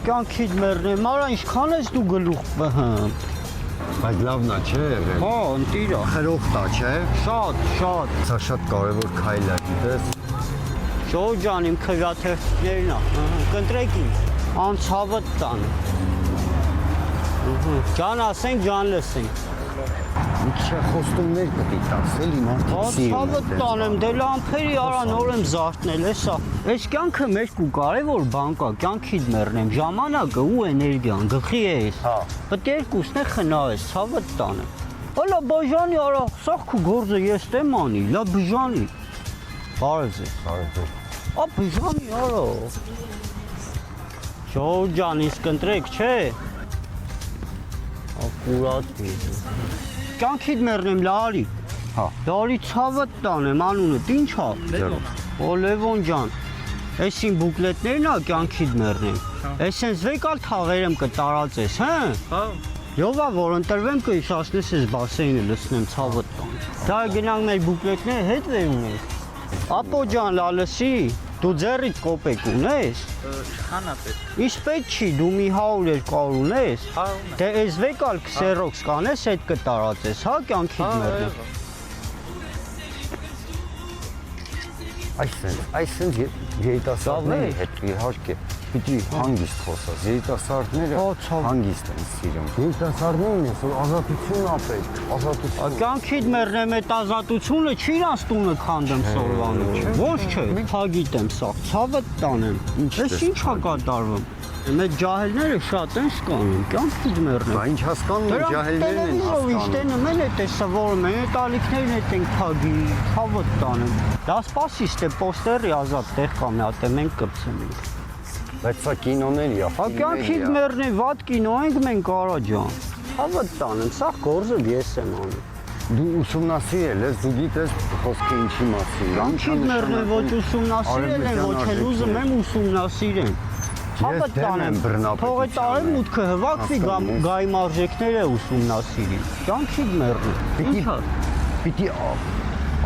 կյանքիդ մեռնեմ, արա ինչքան ես դու գլուխ բհում։ Բայց լավն է, չէ՞ եղել։ Հա, ընտիրա։ Խրոխտ է, չէ՞։ Շատ։ Սա շատ կարևոր քայլ է, գիտես։ Ժողովուրդ ջան, իմ քվեաթերթիկներն է։ Կընտրեք ինձ։ Անցավը տանը։ Ջան ասենք, ջան լսենք։ Մի քիչ խոստումներ կտի տաս, էլի մարդիկ սիրում Անցավը տանեմ, դե լամփերի արա նոր եմ զարթնել, էսա։ Այս կյանքը մեծ ու կարևոր բան կա, կյանքիդ մեռնեմ, ժամանակը ու էներգիան, գլխի ես։ Հա։ Պետք է երկուսն է խնայես, ցավը տանեմ։ Հələ բաժանի արա, սա քո գործը ես դեմ անի, լա բաժանի։ Բարև ձեզ։ Ա բաժանի արա։ Ժողովուրդ ջան, իսկ ընտրեք, չէ։ Ակուրատ մի։ Կյանքիդ մեռնեմ, լարի։ Հա։ Լարի ցավը տանեմ, անունդ ի՞նչ է։ Լևոն ջան։ Այս իմ բուկլետներն է կյանքիդ մեռնեմ։ Այս sense վեկալ թաղեր եմ կտարածես, հա։ Հա։ Եվա որ ընտրվեմ կհիշացնես այս բասեինը լցնեմ ցավը տան։ Դա գնանք մեր բուկլետները հետ վերունենք։ Ապո ջան, լալսի, դու ձեռիդ կոպեկ ունես։ Իշխանա պետք։ Ինչ պետք չի, դու մի 100-200 ունես։ Հա։ Դե այս վեկալ քսերոքս կանես, հետ կտարածես, հա, կյանքիդ մեռնեմ։ Այսինքն երիտասարդների հետ իհարկե պիտի հանգիստ խոսած, երիտասարդները հանգիստ են սիրում։ Երիտասարդներն են, որ ազատություն ապեք, ազատություն։ Կյանքիդ մեռնեմ այդ ազատությունը չի իրանց տունը քանդեմ սորվանում, ոչ չէ, փագիտեմ սա, ցավը տանեմ։ Այս ի՞նչ է կատարվում։ Մեր ջահելները շատ են սկանում, կյանքիդ մեռնեմ։ Բա ինչ հասկանում են ջահելներն են հասկանում։ Տենում են այդ տեսավորում են, այդ ալիքներն հետ ենք փագի, ցավը տանեմ։ Դա սպասի, ստե պոստերի ազատ տեղ կա մի հատ, մենք կպցնենք։ Բայց սա կինոների է։ Հա կյանքիդ մեռնի, վատ կինո ենք մենք արա ջան։ Ցավը տանեմ, սա գործը ես եմ անում։ Դու ուսումնասիրել ես, դու գիտես խոսքը ինչի մասին։ Կյանքիդ մեռնի ոչ ուսումնասիրել են, ոչ էլ ուզում եմ ուսումնասիրեմ։ Ցավը տանեմ, թող այդ արևմուտքը հվակվի գայմ արժեքները ուսումնասիրի։ Կյանքիդ մեռնի։ Պիտի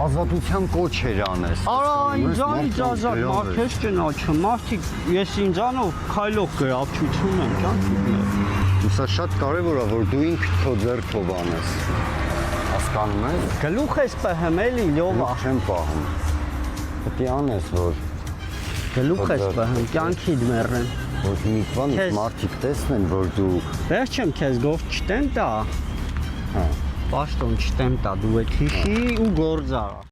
ազատության կոչեր անես։ Արա ինձանից ազատ, մարդ ես ճնաչը, մարդիկ ես ինձանով քայլող գրավչություն եմ, կյանքիդ մեռնի։ Սա շատ կարևոր է, որ դու ինքդ քո ձեռքով անես։ Հասկանում ես։ Գլուխ ես պահում էլի, լյովա։ Չեմ պահում։ Պետք է անես, որ Գլուխ ես պահում, կյանքիդ մեռնեմ։ որ մի բան մարդիկ տեսնեն, որ դու Վերջեմ քեզ գործ չտեմ տա։ հա Պաշտոն չտեմ տա, դու այդ հիշի ու գործ արա։